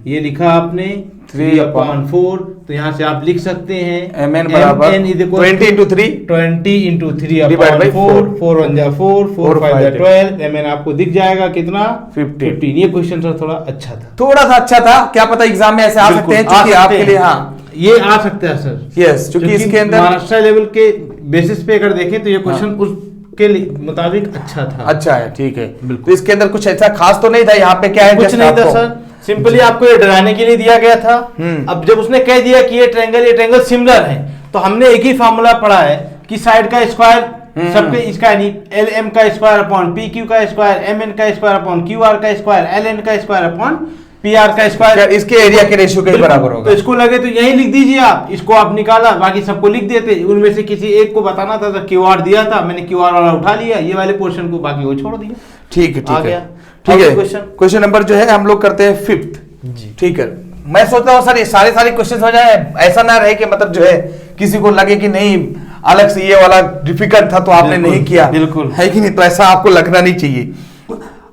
ये लिखा आपने 3/4, तो यहाँ से आप लिख सकते हैं mn बराबर 20 into 3 3/4, 4 1 जा 4 4 5 जा 12, mn आपको दिख जाएगा कितना 15। ये क्वेश्चन सर थोड़ा अच्छा था, थोड़ा सा अच्छा था, क्या पता एग्जाम में ऐसे आ सकते हैं, क्योंकि आपके लिए हाँ ये आ सकता है सर। यस, क्योंकि इसके अंदर महाराष्ट्र लेवल के बेसिस पे अगर देखें तो ये क्वेश्चन उसके मुताबिक अच्छा था, अच्छा है, ठीक है। तो इसके अंदर कुछ ऐसा खास तो नहीं था, यहाँ पे क्या है, कुछ नहीं था सर, सिंपली आपको ये डराने के लिए दिया गया था। अब जब उसने कह दिया कि ये ट्रायंगल सिमिलर है, तो हमने एक ही फार्मूला पढ़ा है कि साइड का स्क्वायर सबके इसका यानी LM का स्क्वायर अपॉन PQ का स्क्वायर, MN का स्क्वायर अपॉन QR का स्क्वायर, LN का स्क्वायर अपॉन PR का स्क्वायर, इसके एरिया के रेशियो के बराबर होगा। तो इसको लगे तो यही लिख दीजिए आप, इसको आप निकाला, बाकी सबको लिख देते, उनमें से किसी एक को बताना था, तो QR दिया था, मैंने QR वाला उठा लिया, ये वाले पोर्शन को बाकी वो छोड़ दिया। ठीक है, आ गया। ठीक है। क्वेश्चन नंबर जो है हम लोग करते हैं 5th, ठीक है। मैं सोचता हूँ सर ये सारे क्वेश्चन हो जाए, ऐसा ना रहे कि मतलब जो है किसी को लगे कि नहीं अलग से ये वाला डिफिकल्ट था तो आपने नहीं किया, बिल्कुल है कि नहीं, तो ऐसा आपको लगना नहीं चाहिए।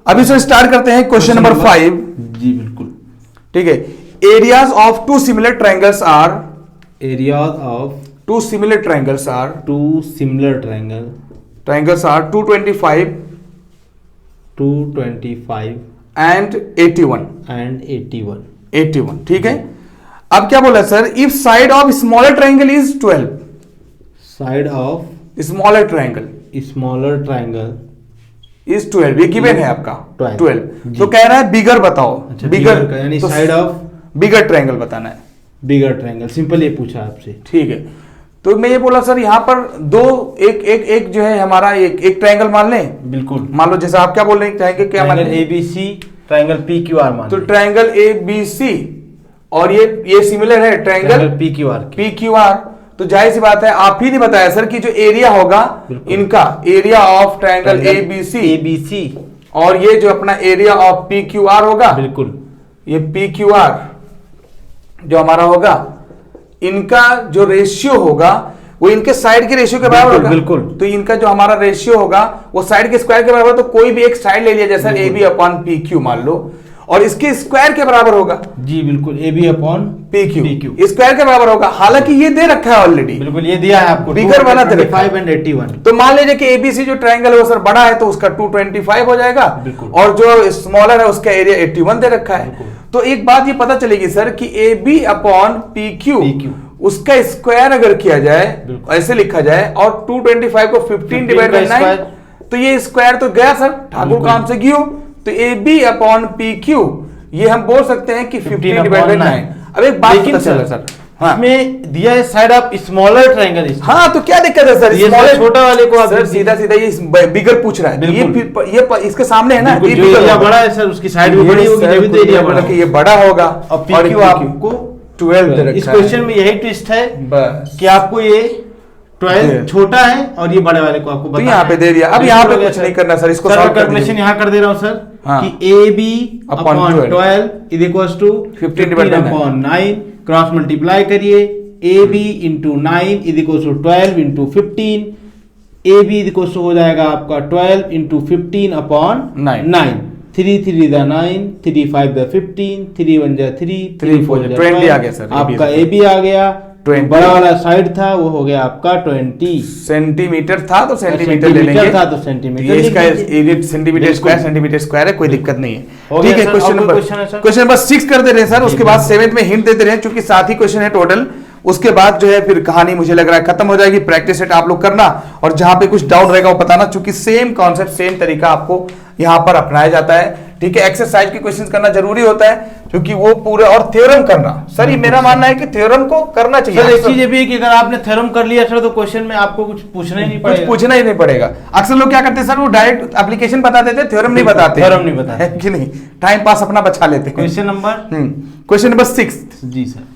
अभी से स्टार्ट करते हैं क्वेश्चन नंबर 5। जी बिल्कुल, ठीक है। Areas of two similar triangles are, areas of two similar triangles are, two similar triangles are 225 and 81, ठीक है। अब क्या बोला sir, if side of smaller triangle is 12, side of smaller triangle is 12, ये given है आपका 12, तो कह रहा है बिगर बताओ, अच्छा, बिगर यानी साइड ऑफ बिगर ट्रायंगल बताना है, बिगर ट्रायंगल, सिंपल ये पूछा आपसे, ठीक है। तो मैं ये बोला सर यहाँ पर दो एक जो है हमारा एक ट्रायंगल मान लें, बिल्कुल मान लो, जैसा आप क्या बोल रहे हैं, ट्रायंगल क्या मान लें, ABC ट्रायंगल PQR मान, तो ट्रायंगल ABC और ये सिमिलर है ट्रायंगल PQR, तो जाहिर सी बात है, आप ही ने बताया सर कि जो एरिया होगा इनका, एरिया ऑफ ट्रायंगल ABC और ये जो अपना एरिया ऑफ PQR होगा, बिल्कुल ये PQR जो हमारा होगा, इनका जो रेशियो होगा वो इनके साइड के रेशियो के बराबर होगा, बिल्कुल। तो इनका जो हमारा रेशियो होगा वो साइड के स्क्वायर के बराबर, तो कोई भी एक साइड ले लिया, जैसा AB अपॉन PQ मान लो, और इसके स्क्वायर के बराबर होगा, जी बिल्कुल, AB अपॉन PQ स्क्वायर के बराबर होगा। हालांकि ये दे रखा है ऑलरेडी, बिल्कुल ये दिया है आपको, बिगर वाला दे रखा है 5 एंड 81, तो मान लीजिए कि ABC जो ट्रायंगल है वो सर बड़ा है, तो उसका 225 हो जाएगा, और जो स्मॉलर है उसका एरिया 81 दे रखा है। तो एक बात ये पता चलेगी सर कि AB अपॉन PQ उसका स्क्वायर अगर किया जाए, ऐसे लिखा जाए, और 225 को 15 डिवाइड बाय 9, तो ये स्क्वायर तो गया सर, ठाकुर काम से गियो, तो AB अपॉन PQ ये हम बोल सकते हैं कि 15 डिवाइड बाय 9। अब एक बात पता चला सर, हाँ में दिया है साइड ऑफ स्मॉलर ट्रायंगल, हाँ, तो क्या दिक्कत है सर, ये स्मॉलर छोटा वाले को सर सीधा ये बिगर पूछ रहा है, ये इसके सामने है ना, ये एरिया बड़ा है सर, उसकी साइड भी बड़ी होगी, जब तो एरिया बड़ा है, ये बड़ा होगा, और PQ आपको 12 दे रखा है। इस क्वेश्चन में यही ट्विस्ट है बस कि आपको ये 12 छोटा है और ये बड़े वाले को आपको बताना है, यहाँ पे दे दिया। अब यहाँ पे कुछ नहीं करना सर, इसको सॉल्व कर कैलकुलेशन यहाँ कर दे रहा हूँ सर, कि AB upon 12 is equals to 15 upon 9, cross multiply करिए, AB into 9 is equals to 12 into 15, AB is equals to हो जाएगा आपका 12 इंटू 15 अपॉन 9, 3 3 दा 9, 3 5 दा 15, 3 1 जा 3, 3 4 जा 20 आ गया सर, आपका AB आ गया, बड़ा वाला साइड था वो हो गया आपका 20 सेंटीमीटर था, तो सेंटीमीटर ले लेंगे, था तो सेंटीमीटर, ये इसका एरिया सेंटीमीटर स्क्वायर है, कोई दिक्कत नहीं है, ठीक है। क्वेश्चन नंबर 6 कर दे रहे हैं सर, उसके बाद 7th में हिंट देते रहे, क्योंकि 7 ही क्वेश्चन है टोटल, उसके बाद जो है फिर कहानी मुझे लग रहा है खत्म हो जाएगी। प्रैक्टिस सेट आप लोग करना, और जहां पे कुछ डाउट रहेगा वो बताना, क्योंकि सेम कॉन्सेप्ट सेम तरीका आपको यहाँ पर अपनाया जाता है, ठीक है। एक्सरसाइज के क्वेश्चंस करना जरूरी होता है, क्योंकि वो पूरे, और थ्योरम करना सर, ये मेरा मानना है कि थ्योरम को करना चाहिए सर। एक चीज ये भी है कि अगर आपने थ्योरम कर लिया सर, तो क्वेश्चन में आपको कुछ पूछना ही नहीं पड़ेगा, कुछ पूछना ही नहीं पड़ेगा। अक्सर लोग क्या करते हैं सर, वो डायरेक्ट एप्लीकेशन बता देते, थ्योरम नहीं बताते, थ्योरम नहीं बताते, कि नहीं, टाइम पास अपना बचा लेते हैं। क्वेश्चन नंबर 6 जी sir,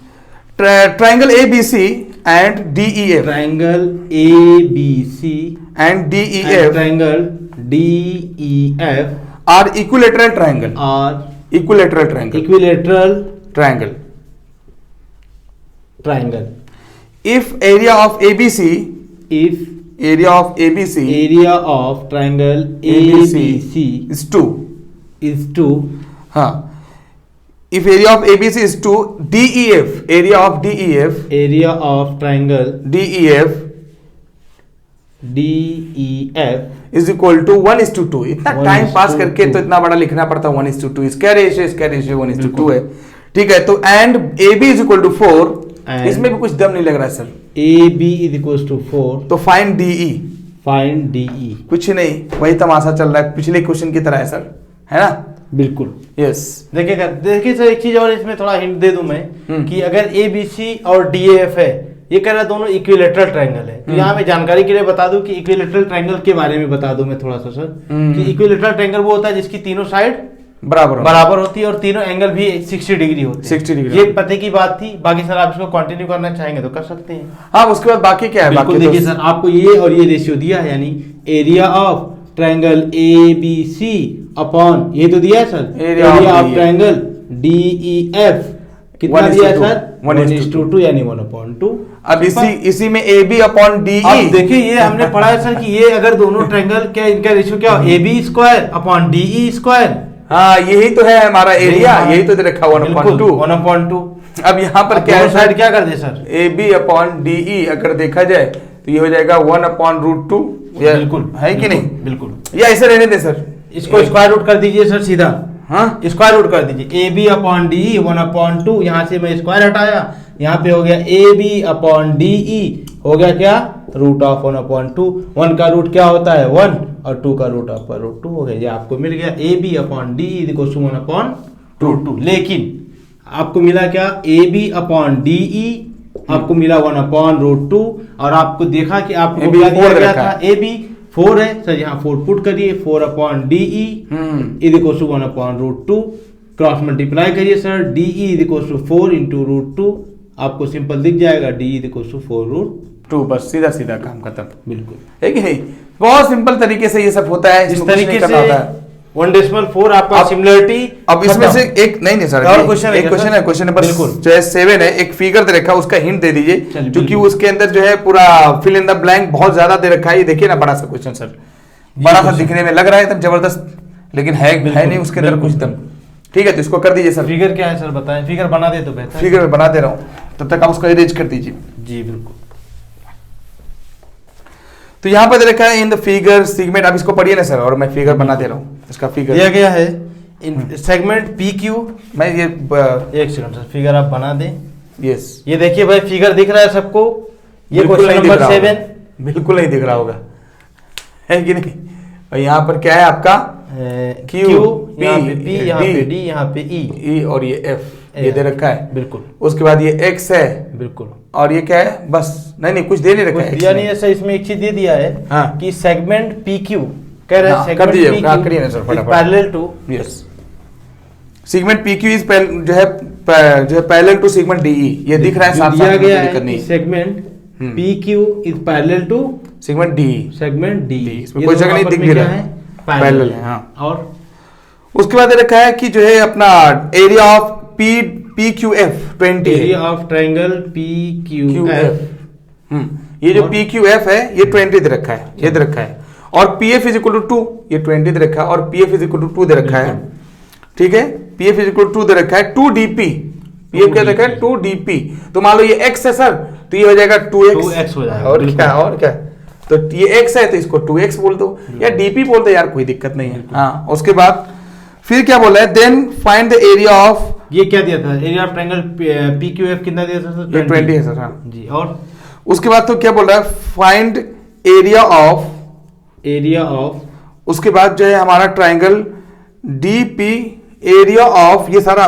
triangle ABC and DEF triangle ABC and DEF triangle DEF are equilateral triangle. are Equilateral triangle. equilateral Triangle. triangle. If area of ABC, If area of ABC area of triangle ABC is 2. is 2, हाँ. If area of ABC is 2, DEF, area of DEF, area of triangle DEF DEF is equal to 1:2. इतना 1:2. Time pass करके तो इतना बड़ा लिखना पड़ता है 1:2. इसका रेशियो 1:2 है. ठीक है, तो and AB is equal to 4. And इसमें भी कुछ दम नहीं लग रहा है sir. AB is equals to 4. तो फाइंड DE. Find DE. कुछ नहीं, वही तमाशा चल रहा है पिछले क्वेश्चन की तरह है सर, है ना? बिल्कुल. यस. देखिए सर, एक चीज और इसमें थोड़ा हिंट दे दूं मैं कि अगर ABC और DEF है, ये कह रहा दोनों इक्विलेटरल ट्रायंगल है, तो यहाँ मैं जानकारी के लिए बता दूं कि इक्विलेटरल ट्रायंगल के बारे में बता दूं मैं थोड़ा सा सर, कि इक्विलेटरल ट्रायंगल वो होता है जिसकी तीनों साइड बराबर होती है और तीनों एंगल भी 60 डिग्री होते हैं. 60 डिग्री. ये पते की बात थी. बाकी सर आप इसको कंटिन्यू करना चाहेंगे तो कर सकते हैं. हाँ, उसके बाद बाकी क्या है? बिल्कुल. बाकी देखिए सर, आपको ये और ये रेशियो दिया है, यानी area of triangle ABC upon ये तो दिया है sir, area of triangle DEF कितना दिया है सर? 1:2 यानी 1/2. अब इसी में AB अपॉन DE. अब देखिए, ये हमने पढ़ा है सर कि ये अगर दोनों ट्रायंगल क्या इनका रेशियो क्या हो, AB square upon DE square. हाँ, यही तो है हमारा एरिया, यही तो दे रखा 1/2. 1/2. अब यहाँ पर क्या है साइड क्या कर दे सर? AB अपॉन DE अगर देखा जाए तो ये हो जाएगा 1/√2. बिल्कुल है कि नहीं? बिल्कुल. या ऐसे रहने दे सर, इसको स्क्वायर रूट कर दीजिए सर सीधा. हाँ, स्क्वायर रूट कर दीजिए. AB upon DE 1/2. यहाँ से मैं स्क्वायर हटाया, यहाँ पे हो गया AB अपॉन DE हो गया क्या? Root of 1/2. 1 का रूट क्या होता है? 1 और 2 का रूट ऑफ √2 हो गया. ये आपको मिल गया AB upon DE equal to 1/√2. लेकिन आपको मिला क्या? AB अपॉन DE आपको मिला 1/√2 और आपको देखा कि आपको क्या दिया गया था? AB 4 है सर, यहाँ 4 पुट करिए. 4 upon DE equal to 1/√2. Cross multiply करिए sir. DE equal to 4 into √2. आपको सिंपल दिख जाएगा DE इक्वल टू 4√2. बस सीधा सीधा काम खत्म. बिल्कुल. है कि नहीं? बहुत सिंपल तरीके से ये सब होता है. इस तरीके से 1.4 आपका सिमिलरिटी. अब इसमें से एक नहीं सर, और क्वेश्चन एक क्वेश्चन है, क्वेश्चन नंबर जो है 7 है. एक फिगर दे रखा है, उसका हिंट दे दीजिए, क्योंकि उसके अंदर जो है पूरा फिल इन द ब्लैंक बहुत ज्यादा दे रखा है. ये देखिए ना, बड़ा सा क्वेश्चन सर, बड़ा सा दिखने में लग रहा है एकदम जबरदस्त, लेकिन है नहीं उसके अंदर कुछ दम. ठीक है, तो इसको कर दीजिए सर. फिगर क्या है सर बताएं? फिगर बना दे तो बेहतर. फिगर में बना दे रहा हूँ, तब तक आप उसको इरेज कर दीजिए. जी बिल्कुल. तो यहाँ पर दे रखा है इन द फिगर सेगमेंट. आप इसको पढ़िए ना सर, और मैं फिगर बना दे रहा हूँ. इसका फिगर दिया गया है इन सेगमेंट PQ. मैं ये एक सेकंड सर, फिगर आप बना दें. यस, ये देखिए भाई, फिगर दिख रहा है सबको. ये क्वेश्चन नंबर 7 बिल्कुल नहीं दिख रहा होगा, है कि नहीं? और यहाँ पर क्या है आपका? Q, यहाँ पे P, यहाँ पे D, यहाँ पे E और ये F ये दे रखा है. बिल्कुल. उसके बाद ये X है. बिल्कुल. और ये क्या है? बस नहीं कुछ दे नहीं रखा है. दिया नहीं है सर, इसमें एक चीज दे दिया है. हाँ. कि सेगमेंट PQ कह रहे हैं. कर दीजिए, करिए ना सर फटाफट. Parallel to. Yes, segment PQ is जो है पैरेलल टू सेगमेंट DE. ये दिख रहा है साफ दिया साफ. गया है कि segment PQ is parallel to segment DE. Segment DE. इसमें कोई जगह नहीं दिख रहा है, पैरेलल है. हाँ. और उसके बाद रखा है कि जो है अपना area of PQF 20 area of triangle PQF. ये जो PQF है ये 20 दे रखा है, ये दे रखा है. और PF इज इक्वल टू 2, ये 20 दे रखा है. और PF इज इक्वल टू 2 दे रखा है. ठीक है, PF इज इक्वल टू 2 दे रखा है. 2DP PF क्या रखा है? 2DP. तो मान लो ये X है सर, तो ये हो जाएगा 2X हो जाएगा. और क्या तो ये X है तो इसको 2X बोल दो, या DP बोल दो यार, कोई दिक्कत नहीं है. हाँ. उसके बाद फिर क्या बोला है? Then find the area of. ये क्या दिया था? एरिया ऑफ ट्रायंगल PQF कितना दिया था सर? 20 है सर. हाँ जी. और उसके बाद तो क्या बोल रहा है? Find area of. उसके बाद जो है हमारा ट्रायंगल DP एरिया ऑफ. ये सारा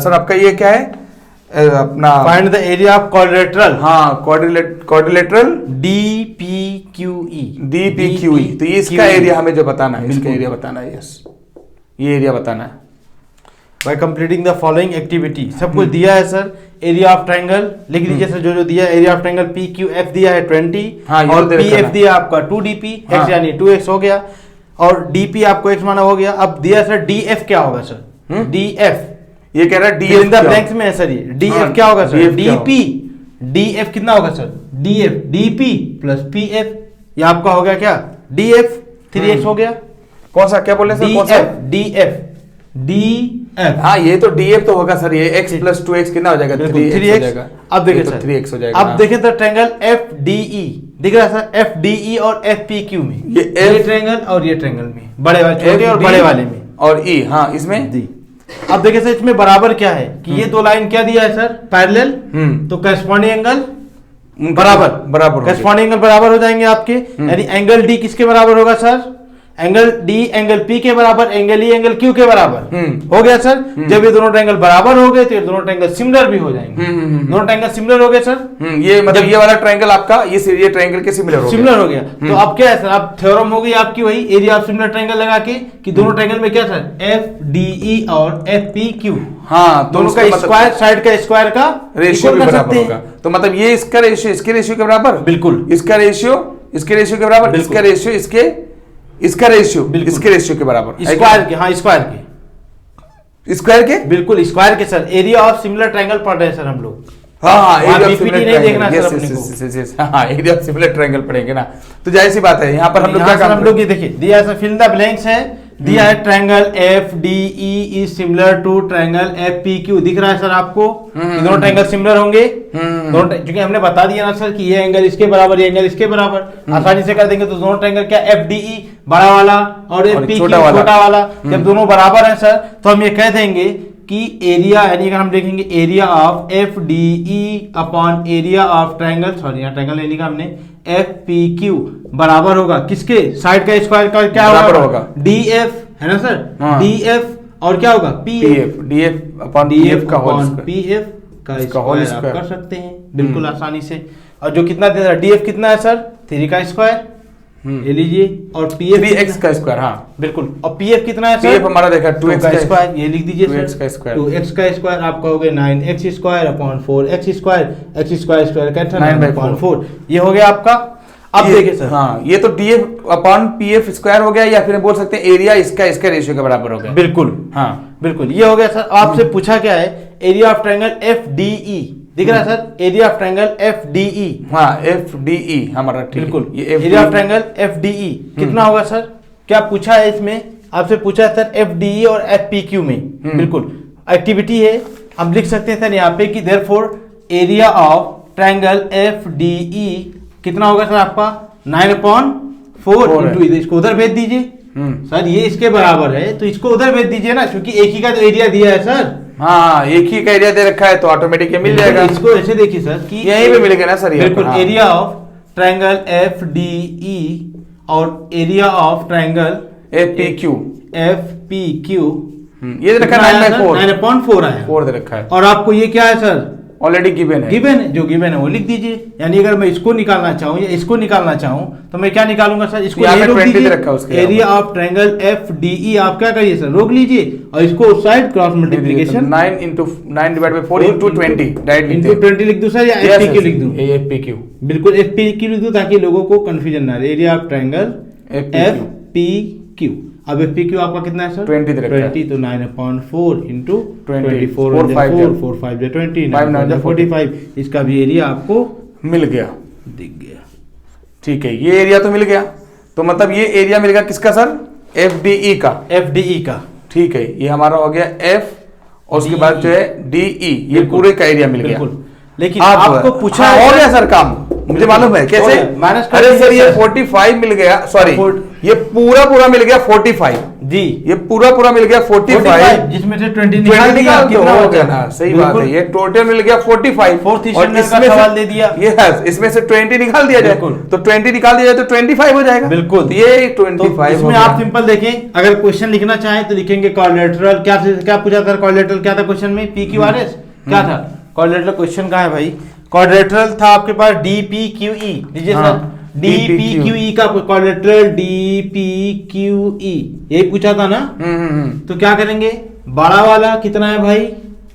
सर आपका ये क्या है अपना? Find the area of quadrilateral. हाँ, क्वाड्रिलेटरल DPQE. तो ये इसका एरिया हमें जो बताना है, इसका एरिया बताना है. यस, ये एरिया बताना है. Bye completing the following activity. सब कुछ दिया है सर. एरिया ऑफ ट्रायंगल लिख दीजिए सर, जो जो दिया area of triangle P Q F दिया है 20, हाँ, और तो पी एफ देखना। दिया आपका 2dp हाँ। x यानी 2x हो गया, और डीपी आपको x माना हो गया। अब दिया सर डी एफ क्या होगा सर, डी एफ ये कह रहा है fill in the DF blanks में है सर, ये डी हाँ, एफ क्या होगा सर, DF क्या डीपी डी एफ कितना होगा sir, D F DP plus P F, ये आपका हो गया क्या डी एफ 3x हो गया, कौन सा, क्या बोले सर, डी कौन सा? F D F D F हाँ, ये तो DF तो होगा सर, ये x प्लस 2x कितना हो जाएगा, 3x हो जाएगा। अब देखिए ये तो सर 3x हो जाएगा। अब हाँ। देखिए सर ट्रायंगल एफ डी ई दिख रहा है सर, एफ डी ई और एफ पी क्यू में, ये F ट्रायंगल और ये ट्रायंगल में, बड़े वाले छोटे और FD बड़े वाले में और E, हाँ इसमें जी। अब देखिए सर इसमें बराबर क्या है कि ये दो लाइन क्या दिया है सर, पैरेलल, तो करस्पॉन्डिंग एंगल बराबर बराबर हो करस्पॉन्डिंग एंगल बराबर हो जाएंगे आपके, यानी एंगल डी किसके बराबर होगा sir, angle D angle P के बराबर, एंगल ई एंगल क्यू के बराबर हो गया सर। जब ये दोनों ट्रायंगल बराबर हो गए तो ये दोनों ट्रायंगल सिमिलर भी हो जाएंगे, दोनों ट्रायंगल सिमिलर हो गए सर, ये मतलब ये वाला ट्रायंगल आपका ये ट्रायंगल के सिमिलर हो गया। सिमिलर हो गया। तो अब क्या है सर, अब थ्योरम हो गई आपकी वही एरिया ऑफ सिमिलर ट्रायंगल लगा के कि दोनों ट्रायंगल में क्या सर, एफ डी ई और एफ पी क्यू, हाँ, तो दोनों का उसका स्क्वायर साइड का स्क्वायर का रेशियो भी equal कर बराबर सकते हैं। होगा। तो मतलब ये इसका रेशियो इसके रेशियो के बराबर, बिल्कुल इसका रेशियो इसके रेशियो के बराबर, बिल्कुल। इसका रेशियो इसका रेशियो बिल्कुल। इसके रेशियो के बराबर, स्क्वायर के, हाँ स्क्वायर के, स्क्वायर के, बिल्कुल स्क्वायर के sir. Area of similar triangle पढ़ रहे हैं सर हम लोग, हाँ हाँ, वहाँ एरिया ऑफ BPT सिमिलर नहीं देखना ट्रायंगल, सर अपने को। हाँ, एरिया ऑफ सिमिलर ट्रायंगल पढ़ेंगे ना, तो जाहिर सी बात है यहाँ पर हम लोग क्या काम हम लोग ये देखिए दिया है सर, फिल द ब्लैंक्स है, दिया है triangle F D E is similar to triangle F P Q, दिख रहा है सर आपको, ये दोनों ट्रायंगल सिमिलर होंगे, दोनों क्योंकि हमने बता दिया ना सर कि ये एंगल इसके बराबर, ये एंगल इसके बराबर, आसानी से कर देंगे। तो दोनों ट्रायंगल क्या, एफ डी ई बड़ा वाला और एफ पी क्यू छोटा वाला, जब दोनों बराबर है सर तो हम ये कह देंगे कि एरिया, यानी अगर हम देखेंगे area of F D E upon area of triangle, sorry यहाँ ट्रायंगल नहीं लिखा हमने, एफ पी क्यू बराबर होगा किसके, साइड का स्क्वायर का क्या होगा, डी एफ है ना सर, डी एफ और क्या होगा, P F, D F upon D F का होल स्क्वायर, पी एफ का होल स्क्वायर आप कर सकते हैं बिल्कुल आसानी से। और जो कितना दे रहा है, डी एफ कितना है सर, 3 का स्क्वायर ले लीजिए, और पी एफ 3x का स्क्वायर, हाँ बिल्कुल, और पी एफ कितना है सर, PF हमारा देखा 2x का स्क्वायर, ये लिख दीजिए 2x सर, का स्क्वायर, 2x का स्क्वायर आपका हो गया 9x square upon 4x square, x square square का 9/4, ये हो गया आपका। अब देखिए सर, हाँ, ये तो df अपॉन pf स्क्वायर हो गया, या फिर बोल सकते हैं एरिया इसका रेशियो के बराबर हो गया, बिल्कुल हाँ बिल्कुल ये हो गया सर। आपसे पूछा क्या है, area of triangle F D ई दिख रहा है sir, area of triangle F D ई, हाँ FDE हमारा, ठीक है, बिल्कुल ये area of triangle F D ई कितना होगा सर, क्या पूछा है इसमें, आपसे पूछा है सर एफ डी ई और एफ पी क्यू में, बिल्कुल एक्टिविटी है, हम लिख सकते हैं सर यहाँ पे कि therefore area of triangle F D ई कितना होगा सर आपका 9/4 इंटू, इसको उधर भेज दीजिए सर, ये इसके बराबर है तो इसको उधर भेज दीजिए ना, क्योंकि एक ही का तो एरिया दिया है सर, हाँ एक ही का एरिया दे रखा है तो ऑटोमेटिक मिल जाएगा। इसको ऐसे देखिए सर कि यहीं पे मिलेगा ना सर, बिल्कुल area of triangle F D E और area of triangle FPQ F P Q, ये दे रखा है 9/4 9/4 आया, 4 दे रखा है, और आपको ये क्या है सर, ऑलरेडी गिवन है, गिवन है, जो गिवन है वो लिख दीजिए। यानी अगर मैं इसको निकालना चाहूँ या इसको निकालना चाहूँ तो मैं क्या निकालूंगा सर, इसको यहाँ पे रोक 20 दीजिए, दे रखा है उसके area of triangle F D ई आप क्या करिए सर, रोक लीजिए और इसको उस side cross multiplication 9/4 into 20 direct into 20 लिख दूं सर, या एफ पी क्यू लिख दूं, FPQ, बिल्कुल एफ पी क्यू लिख दूं ताकि लोगों को कंफ्यूजन ना रहे। Area of triangle F P Q, अब एफ पी क्यू आपका कितना है सर, 20 दे रखा है, 20, तो 9/4 इंटू 20, 4 4 5 20, 9 45, इसका भी एरिया आपको मिल गया, दिख गया। ठीक है, ये एरिया तो मिल गया, तो मतलब ये एरिया मिल गया किसका सर, FDE का, FDE का, ठीक है, ये हमारा हो गया F और उसके बाद जो है DE, ये पूरे का एरिया मिल गया। लेकिन आपको पूछा हो गया सर काम, मुझे मालूम है कैसे, अरे सर ये 45 मिल गया, सॉरी ये पूरा मिल गया 45 जी, ये पूरा मिल गया 45 जिसमें से 20 निकाल दिया, कितना हो गया ना, सही बात है, ये टोटल मिल गया 45 फोर्थ और इसमें सवाल दे दिया, यस इसमें से 20 निकाल दिया जाए तो 20 निकाल दिया जाए तो 25 हो जाएगा, बिल्कुल, तो ये 25 इसमें आप सिंपल देखें, अगर क्वेश्चन लिखना चाहें तो लिखेंगे क्वाड्रिलेटरल, क्या पूछा था क्वाड्रिलेटरल, क्या था क्वाड्रिलेटरल में, PQRS क्या था, क्वाड्रिलेटरल क्वेश्चन कहाँ है भाई, क्वाड्रिलेटरल था आपके पास DPQE, लीजिए सर DPQE का क्वाड्रिलेटरल DPQE यही पूछा था ना, तो क्या करेंगे, बड़ा वाला कितना है भाई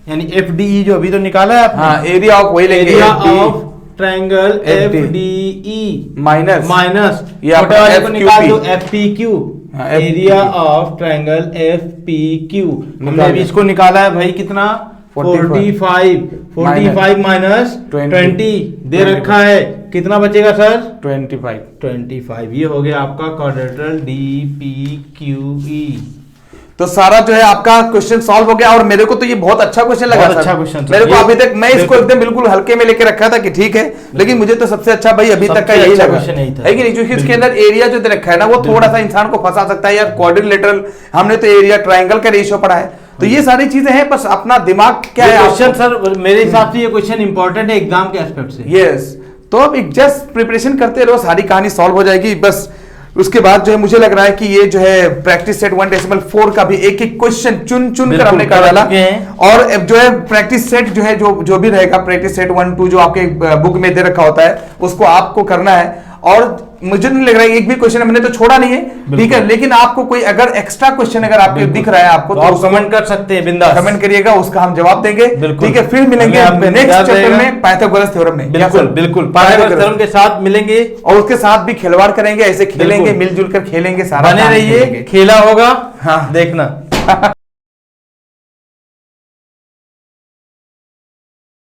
यानी FDE जो अभी तो निकाला है आपने। हाँ, एरिया ऑफ वही लेंगे, area FDE of triangle FD FDE minus ये आपका छोटे वाले को निकाल दो, FQP। FPQ, हाँ, area FPQ। Of triangle FPQ हमने निकाल अभी दिया। इसको निकाला है भाई, कितना 45 माइनस 20 दे रखा है, कितना बचेगा सर 25। ये हो गया आपका क्वाड्रेटरल DPQE। तो सारा जो है आपका क्वेश्चन सॉल्व हो गया, और मेरे को तो ये बहुत अच्छा क्वेश्चन लगा बहुत सर। अच्छा क्वेश्चन मेरे को ये अभी तक मैं इसको बिल्कुल। एकदम बिल्कुल हल्के में लेके रखा था कि ठीक है, लेकिन मुझे तो सबसे अच्छा भाई अभी तक का सबसे यही अच्छा लगा क्वेश्चन यही था। है कि नहीं, क्योंकि इसके अंदर एरिया जो दे रखा है ना, वो थोड़ा सा इंसान को फंसा सकता है यार। क्वाड्रिलेटरल हमने तो एरिया ट्रायंगल का रेशियो पढ़ा है, तो ये सारी चीजें हैं, बस अपना दिमाग क्या है क्वेश्चन आपको- सर मेरे हिसाब से ये क्वेश्चन इंपॉर्टेंट है एग्जाम के एस्पेक्ट से। यस, तो अब जस्ट प्रिपरेशन करते रहो, सारी कहानी सॉल्व हो जाएगी। बस उसके बाद जो है मुझे लग रहा है कि ये जो है प्रैक्टिस सेट 1.4 का भी एक एक क्वेश्चन चुन चुन कर बिल्कुल हमने कर कर डाला, चुके हैं। और अब जो है प्रैक्टिस सेट जो है जो भी रहेगा, प्रैक्टिस सेट 1, 2 जो आपके बुक में दे रखा होता है, उसको आपको करना है। और मुझे नहीं लग रहा है एक भी क्वेश्चन हमने तो छोड़ा नहीं है, ठीक है, लेकिन आपको कोई अगर एक्स्ट्रा क्वेश्चन अगर आपके दिख रहा है आपको, तो आप कमेंट कर सकते हैं, बिंदास कमेंट करिएगा, उसका हम जवाब देंगे, बिल्कुल। ठीक है। फिर मिलेंगे हमें आपका नेक्स्ट इंतजार चैप्टर रहेगा। में पाइथागोरस थ्योरम में। बिल्कुल पाइथागोरस थ्योरम के साथ मिलेंगे, और उसके साथ भी खिलवाड़ करेंगे, ऐसे खेलेंगे, बिल्कुल। मिलजुल कर खेलेंगे, सारा बने काम रहिए, खेलेंगे। खेला होगा हाँ। देखना।